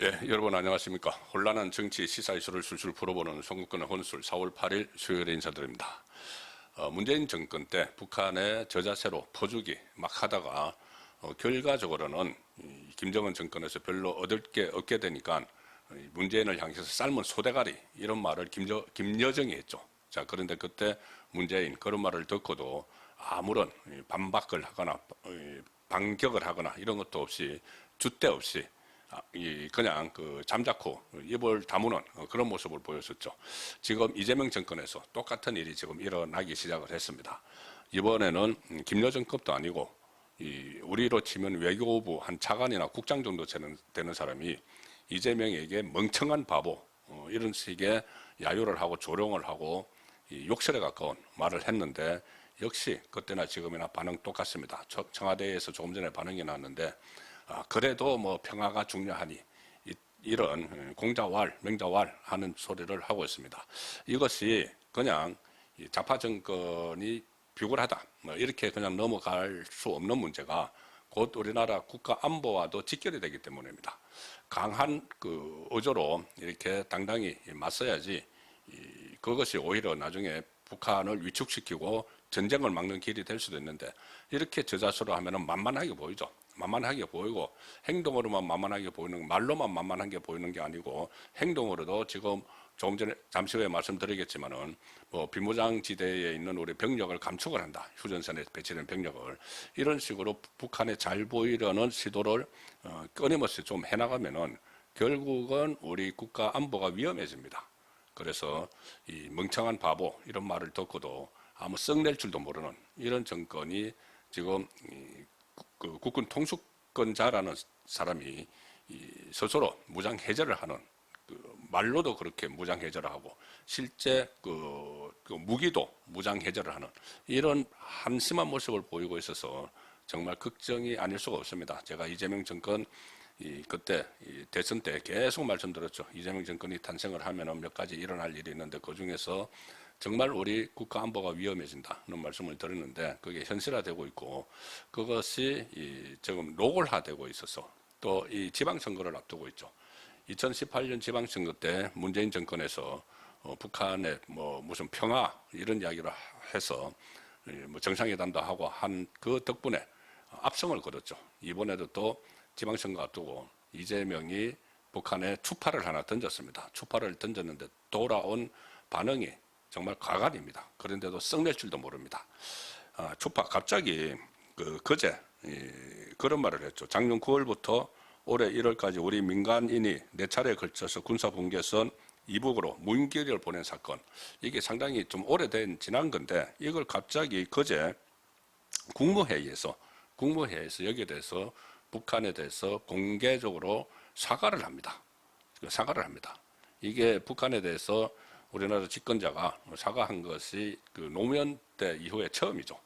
예, 여러분 안녕하십니까. 혼란한 정치 시사 이슈를 술술 풀어보는 송국근의 혼술 4월 8일 수요일에 인사드립니다. 문재인 정권 때 북한의 저자세로 퍼주기 막 하다가 결과적으로는 김정은 정권에서 별로 얻을 게 없게 되니까 문재인을 향해서 삶은 소대가리 이런 말을 김여정이 했죠. 자, 그런데 그때 문재인 그런 말을 듣고도 아무런 반박을 하거나 반격을 하거나 이런 것도 없이 줏대 없이 그냥 잠자코 입을 다무는 그런 모습을 보였었죠. 지금 이재명 정권에서 똑같은 일이 지금 일어나기 시작을 했습니다. 이번에는 김여정급도 아니고 우리로 치면 외교부 한 차관이나 국장 정도 되는 사람이 이재명에게 멍청한 바보 이런 식의 야유를 하고 조롱을 하고 욕설에 가까운 말을 했는데 역시 그때나 지금이나 반응 똑같습니다. 청와대에서 조금 전에 반응이 났는데 그래도 뭐 평화가 중요하니 이런 공자왈, 명자왈 하는 소리를 하고 있습니다. 이것이 그냥 좌파 정권이 비굴하다 뭐 이렇게 그냥 넘어갈 수 없는 문제가 곧 우리나라 국가 안보와도 직결이 되기 때문입니다. 강한 어조로 이렇게 당당히 맞서야지 그것이 오히려 나중에 북한을 위축시키고 전쟁을 막는 길이 될 수도 있는데 이렇게 저자세로 하면은 만만하게 보이죠. 만만하게 보이고 행동으로만 만만하게 보이는 말로만 만만한 게 보이는 게 아니고 행동으로도 지금 조금 전에 잠시 후에 말씀드리겠지만은 뭐 비무장지대에 있는 우리 병력을 감축을 한다. 휴전선에 배치된 병력을 이런 식으로 북한에 잘 보이려는 시도를 끊임없이 좀 해나가면은 결국은 우리 국가 안보가 위험해집니다. 그래서 이 멍청한 바보 이런 말을 듣고도 아무 썩낼 줄도 모르는 이런 정권이 지금 국군 통수권자라는 사람이 스스로 무장 해제를 하는 말로도 그렇게 무장 해제를 하고 실제 무기도 무장 해제를 하는 이런 한심한 모습을 보이고 있어서 정말 걱정이 아닐 수가 없습니다. 제가 이재명 정권 그때 대선 때 계속 말씀드렸죠. 이재명 정권이 탄생을 하면은 몇 가지 일어날 일이 있는데 그 중에서 정말 우리 국가 안보가 위험해진다는 말씀을 드렸는데 그게 현실화되고 있고 그것이 지금 노골화되고 있어서 또 이 지방선거를 앞두고 있죠. 2018년 지방선거 때 문재인 정권에서 북한의 뭐 무슨 평화 이런 이야기를 해서 뭐 정상회담도 하고 한 그 덕분에 압승을 거뒀죠. 이번에도 또 지방선거 앞두고 이재명이 북한에 추파를 하나 던졌습니다. 추파를 던졌는데 돌아온 반응이 정말 과간입니다. 그런데도 썩낼 줄도 모릅니다. 추파 갑자기 그제 그런 말을 했죠. 작년 9월부터 올해 1월까지 우리 민간인이 4차례에 걸쳐서 군사분계선 이북으로 무인기를 보낸 사건. 이게 상당히 좀 오래된 지난 건데 이걸 갑자기 그제 국무회의에서 여기에 대해서 북한에 대해서 공개적으로 사과를 합니다. 이게 북한에 대해서 우리나라 집권자가 사과한 것이 노무현 때 이후에 처음이죠.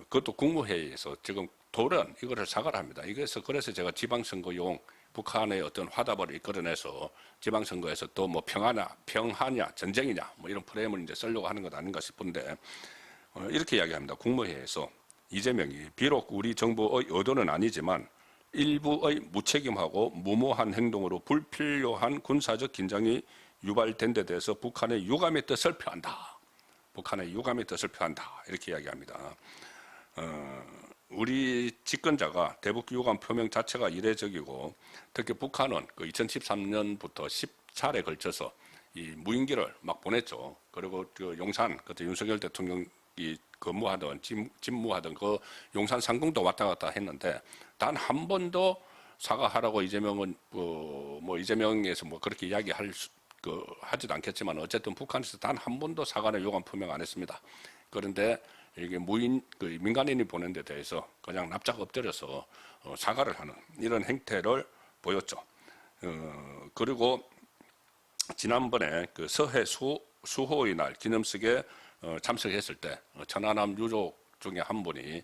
그것도 국무회의에서 지금 돌연 이거를 사과를 합니다. 그래서 제가 지방선거용 북한의 어떤 화답을 이끌어내서 지방선거에서 또 뭐 평화냐, 전쟁이냐, 뭐 이런 프레임을 이제 쓰려고 하는 것 아닌가 싶은데, 이렇게 이야기합니다. 국무회의에서 이재명이 비록 우리 정부의 의도는 아니지만 일부의 무책임하고 무모한 행동으로 불필요한 군사적 긴장이 유발된 데 대해서 북한의 유감의 뜻을 표한다. 이렇게 이야기합니다. 우리 집권자가 대북 유감 표명 자체가 이례적이고 특히 북한은 2013년부터 10차례 걸쳐서 이 무인기를 막 보냈죠. 그리고 용산 그때 윤석열 대통령이 근무하던 집무하던 그 용산 상공도 왔다 갔다 했는데 단 한 번도 사과하라고 이재명은 뭐 이재명에서 뭐 그렇게 이야기할 하지도 않겠지만 어쨌든 북한에서 단 한 번도 사과나 유감 표명 안 했습니다. 그런데 이게 민간인이 보낸 데 대해서 그냥 납작 엎드려서 사과를 하는 이런 행태를 보였죠. 그리고 지난번에 서해 수호의 날 기념식에 참석했을 때 천안함 유족 중에 한 분이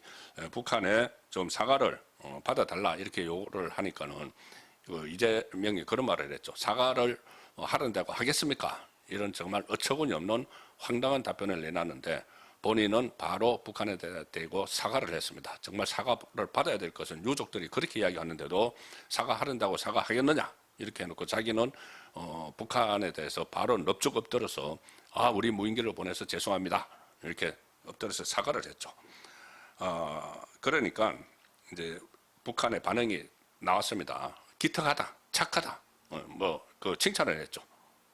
북한에 좀 사과를 받아달라 이렇게 요구를 하니까는 이재명이 그런 말을 했죠. 사과를 하는다고 하겠습니까? 이런 정말 어처구니 없는 황당한 답변을 내놨는데 본인은 바로 북한에 대고 사과를 했습니다. 정말 사과를 받아야 될 것은 유족들이 그렇게 이야기하는데도 사과하는다고 사과하겠느냐? 이렇게 해놓고 자기는 북한에 대해서 바로 넙죽 엎드려서 우리 무인기를 보내서 죄송합니다. 이렇게 엎드려서 사과를 했죠. 그러니까 이제 북한의 반응이 나왔습니다. 기특하다, 착하다, 그 칭찬을 했죠.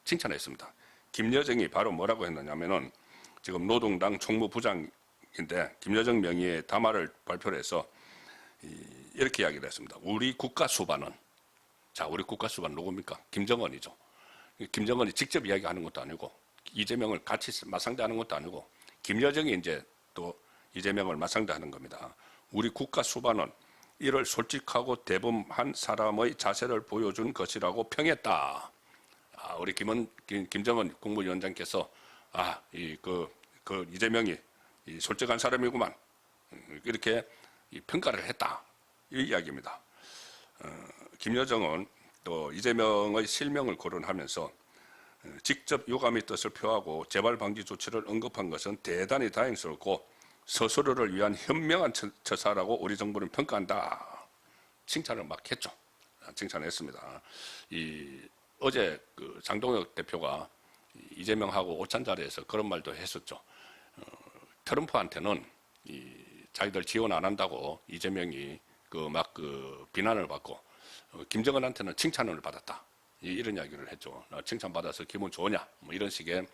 칭찬했습니다. 김여정이 바로 뭐라고 했느냐면은 지금 노동당 총무부장인데 김여정 명의의 담화를 발표를 해서 이렇게 이야기를 했습니다. 우리 국가 수반은, 우리 국가 수반 누굽니까? 김정은이죠. 김정은이 직접 이야기하는 것도 아니고 이재명을 같이 맞상대하는 것도 아니고 김여정이 이제 또 이재명을 맞상대하는 겁니다. 우리 국가 수반은 이를 솔직하고 대범한 사람의 자세를 보여준 것이라고 평했다. 우리 김정은 국무위원장께서 이재명이 솔직한 사람이구만, 이렇게 평가를 했다, 이 이야기입니다. 김여정은 또 이재명의 실명을 거론하면서 직접 유감의 뜻을 표하고 재발 방지 조치를 언급한 것은 대단히 다행스럽고 스스로를 위한 현명한 처사라고 우리 정부는 평가한다. 칭찬을 막 했죠. 칭찬했습니다. 어제 그 장동혁 대표가 이재명하고 오찬 자리에서 그런 말도 했었죠. 트럼프한테는 자기들 지원 안 한다고 이재명이 비난을 받고 김정은한테는 칭찬을 받았다. 이런 이야기를 했죠. 칭찬받아서 기분 좋으냐? 이런 식의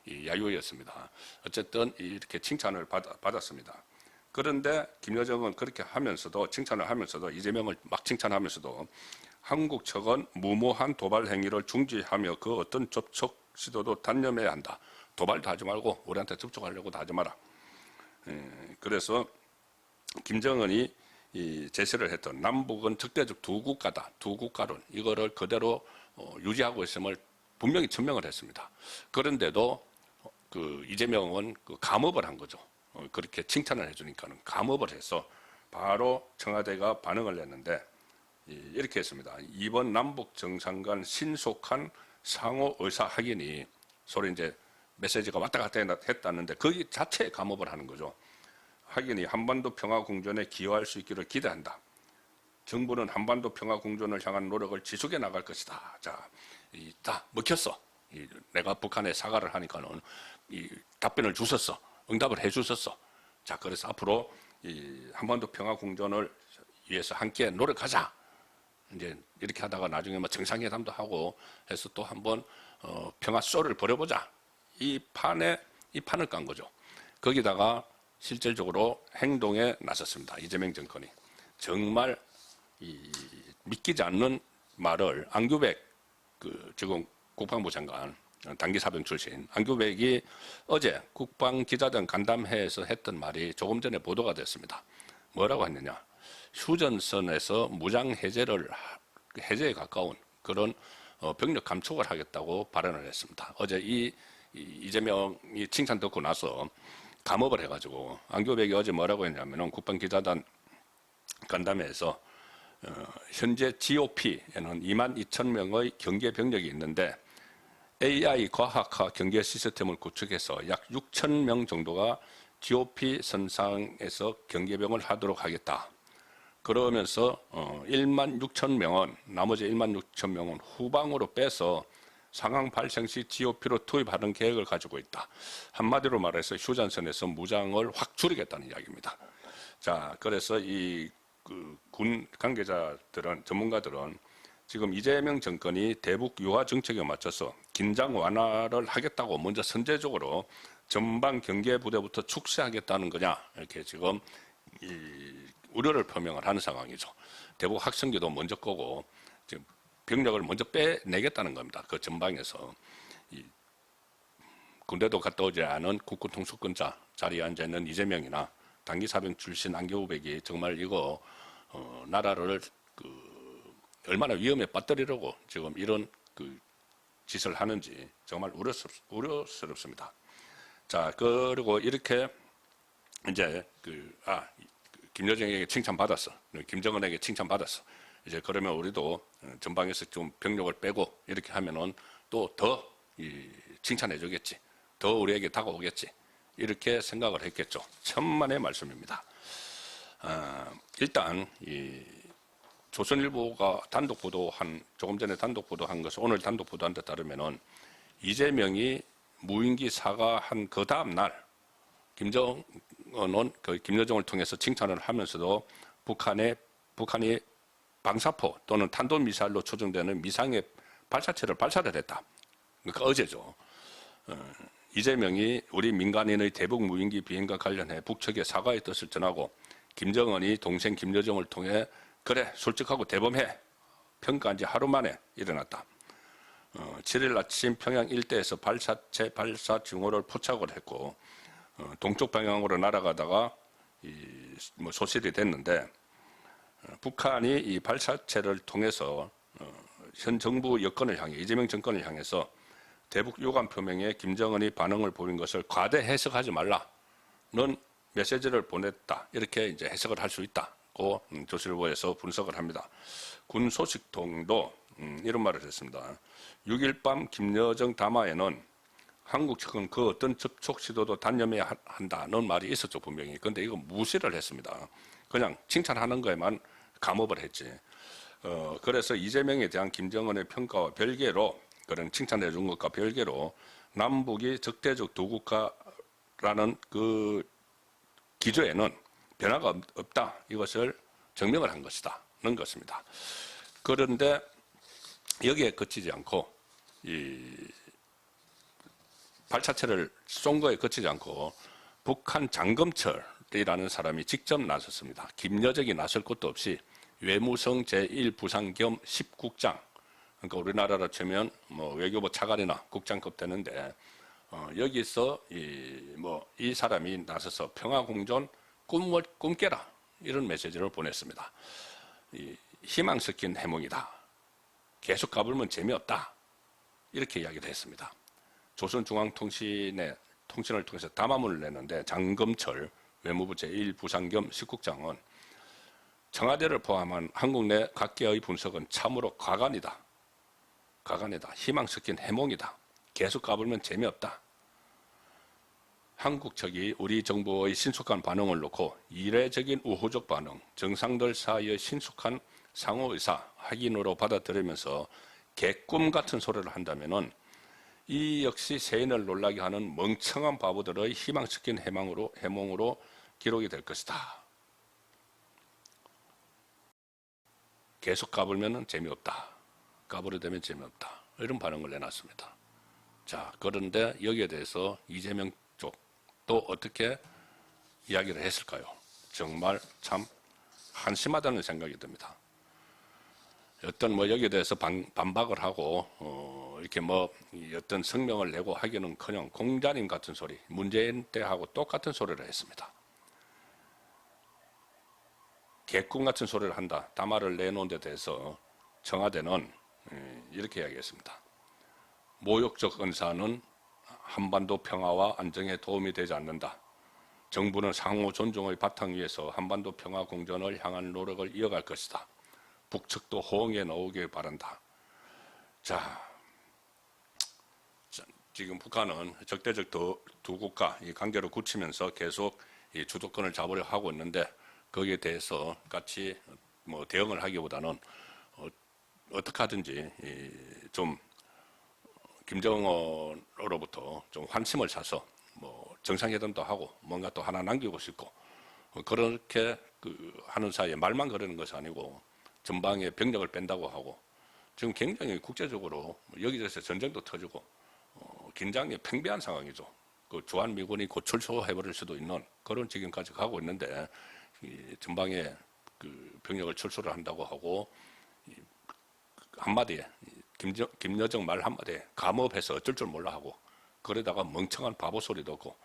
야유였습니다. 어쨌든 이렇게 칭찬을 받았습니다. 그런데 김여정은 그렇게 하면서도, 칭찬을 하면서도, 이재명을 막 칭찬하면서도 한국 측은 무모한 도발 행위를 중지하며 그 어떤 접촉 시도도 단념해야 한다. 도발도 하지 말고 우리한테 접촉하려고도 하지 마라. 그래서 김정은이 제시를 했던 남북은 적대적 두 국가다, 두 국가론, 이거를 그대로 유지하고 있음을 분명히 천명을 했습니다. 그런데도 이재명은 감업을 한 거죠. 그렇게 칭찬을 해주니까는 감업을 해서 바로 청와대가 반응을 했는데 이렇게 했습니다. 이번 남북 정상 간 신속한 상호 의사 확인이, 서로 이제 메시지가 왔다 갔다 했다는데 거기 자체에 감업을 하는 거죠. 확인이 한반도 평화 공존에 기여할 수 있기를 기대한다. 정부는 한반도 평화 공존을 향한 노력을 지속해 나갈 것이다. 다 먹혔어. 내가 북한에 사과를 하니까는 답변을 주셨어. 응답을 해주셨어. 그래서 앞으로 한반도 평화 공존을 위해서 함께 노력하자. 이제 이렇게 하다가 나중에 정상회담도 하고 해서 또 한번 평화 쏘를 벌여보자. 이 판을 깐 거죠. 거기다가 실질적으로 행동에 나섰습니다. 이재명 정권이. 정말 믿기지 않는 말을 안규백 지금 국방부 장관, 단기 사병 출신 안규백이 어제 국방기자단 간담회에서 했던 말이 조금 전에 보도가 됐습니다. 뭐라고 했느냐? 휴전선에서 무장 해제에 가까운 그런 병력 감축을 하겠다고 발언을 했습니다. 어제 이재명이 칭찬 듣고 나서 감업을 해가지고 안규백이 어제 뭐라고 했냐면은 국방기자단 간담회에서 현재 GOP에는 22,000명의 경계 병력이 있는데 AI 과학화 경계 시스템을 구축해서 약 6,000명 정도가 GOP 선상에서 경계병을 하도록 하겠다. 그러면서 16,000명은, 나머지 16,000명은 후방으로 빼서 상황 발생 시 GOP로 투입하는 계획을 가지고 있다. 한마디로 말해서 휴전선에서 무장을 확 줄이겠다는 이야기입니다. 그래서 군 관계자들은, 전문가들은 지금 이재명 정권이 대북 유화 정책에 맞춰서 긴장 완화를 하겠다고 먼저 선제적으로 전방 경계 부대부터 축소하겠다는 거냐, 이렇게 지금 우려를 표명을 하는 상황이죠. 대북 확성기도 먼저 끄고 지금 병력을 먼저 빼내겠다는 겁니다. 그 전방에서. 군대도 갔다 오지 않은 국군 통수권자 자리에 앉아있는 이재명이나 단기 사병 출신 안규백이 정말 이거 나라를 얼마나 위험에 빠뜨리려고 지금 이런 짓을 하는지 정말 우려스럽습니다. 그리고 이렇게 이제 김여정에게 칭찬받았어. 김정은에게 칭찬받았어. 이제 그러면 우리도 전방에서 좀 병력을 빼고 이렇게 하면은 또 더 칭찬해 주겠지. 더 우리에게 다가오겠지. 이렇게 생각을 했겠죠. 천만의 말씀입니다. 일단 조선일보가 단독 보도한 조금 전에 단독 보도한 것을 오늘 단독 보도한 데 따르면은 이재명이 무인기 사과한 그 다음 날 김정은은 그 김여정을 통해서 칭찬을 하면서도 북한이 방사포 또는 탄도미사일로 추정되는 미상의 발사체를 발사를 했다. 그러니까 어제죠. 이재명이 우리 민간인의 대북 무인기 비행과 관련해 북측에 사과의 뜻을 전하고 김정은이 동생 김여정을 통해 그래 솔직하고 대범해 평가한 지 하루 만에 일어났다. 7일 아침 평양 일대에서 발사체 발사 징후를 포착을 했고 동쪽 방향으로 날아가다가 소실이 됐는데 북한이 이 발사체를 통해서 현 정부 여건을 향해 이재명 정권을 향해서 대북 유감 표명에 김정은이 반응을 보인 것을 과대 해석하지 말라는 메시지를 보냈다. 이렇게 이제 해석을 할 수 있다고 조선일보에서 분석을 합니다. 군 소식통도 이런 말을 했습니다. 6일 밤 김여정 담화에는 한국 측은 그 어떤 접촉 시도도 단념해야 한다는 말이 있었죠, 분명히. 그런데 이거 무시를 했습니다. 그냥 칭찬하는 거에만 감업을 했지. 그래서 이재명에 대한 김정은의 평가와 별개로 그런 칭찬해 준 것과 별개로 남북이 적대적 두 국가라는 그 기조에는 변화가 없다. 이것을 증명을 한 것이다는 것입니다. 그런데 여기에 그치지 않고 이 발사체를 쏜 거에 그치지 않고 북한 장검철이라는 사람이 직접 나섰습니다. 김여정이 나설 것도 없이 외무성 제1부상 겸 10국장, 그러니까 우리나라로 치면 뭐 외교부 차관이나 국장급 되는데 여기서 이 사람이 나서서 평화공존 꿈을 꿈깨라 이런 메시지를 보냈습니다. 희망 섞인 해몽이다. 계속 까불면 재미없다. 이렇게 이야기를 했습니다. 조선중앙통신을 통해서 담화문을 냈는데 장검철 외무부 제1부상 겸 10국장은 청와대를 포함한 한국 내 각계의 분석은 참으로 가관이다. 희망 섞인 해몽이다. 계속 까불면 재미없다. 한국 측이 우리 정부의 신속한 반응을 놓고 이례적인 우호적 반응, 정상들 사이의 신속한 상호의사 확인으로 받아들이면서 개꿈 같은 소리를 한다면은 이 역시 세인을 놀라게 하는 멍청한 바보들의 희망 섞인 해몽으로 기록이 될 것이다. 계속 까불면 재미없다. 까불어대면 재미없다. 이런 반응을 내놨습니다. 자, 그런데 여기에 대해서 이재명 쪽 또 어떻게 이야기를 했을까요? 정말 참 한심하다는 생각이 듭니다. 어떤 여기에 대해서 반박을 하고 이렇게 어떤 성명을 내고 하기는커녕 공자님 같은 소리, 문재인 때하고 똑같은 소리를 했습니다. 개꿈 같은 소리를 한다. 담화를 내놓은 데 대해서 청와대는 이렇게 이야기했습니다. 모욕적 언사는 한반도 평화와 안정에 도움이 되지 않는다. 정부는 상호 존중의 바탕 위에서 한반도 평화 공존을 향한 노력을 이어갈 것이다. 북측도 호응에 나오길 바란다. 자, 지금 북한은 적대적 두 국가 이 관계를 굳히면서 계속 이 주도권을 잡으려 하고 있는데 거기에 대해서 같이 대응을 하기보다는 어떻게 하든지 좀 김정은으로부터 좀 환심을 사서 정상회담도 하고 뭔가 또 하나 남기고 싶고 그렇게 하는 사이에 말만 그러는 것이 아니고 전방에 병력을 뺀다고 하고 지금 굉장히 국제적으로 여기저기서 전쟁도 터지고 긴장이 팽배한 상황이죠. 주한미군이 곧 출소해버릴 수도 있는 그런 지경까지 가고 있는데 전방에 병력을 출소를 한다고 하고 한마디에 김여정 말 한마디에 감업해서 어쩔 줄 몰라 하고 그러다가 멍청한 바보 소리 듣고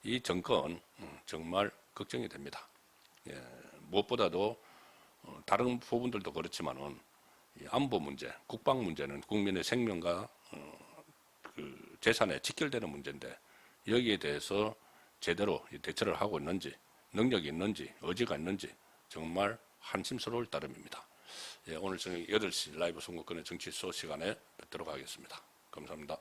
이 정권 정말 걱정이 됩니다. 무엇보다도 다른 부분들도 그렇지만은 안보 문제, 국방 문제는 국민의 생명과 재산에 직결되는 문제인데 여기에 대해서 제대로 대처를 하고 있는지 능력이 있는지 의지가 있는지 정말 한심스러울 따름입니다. 오늘 저녁 8시 라이브 선거권의 정치 소 시간에 뵙도록 하겠습니다. 감사합니다.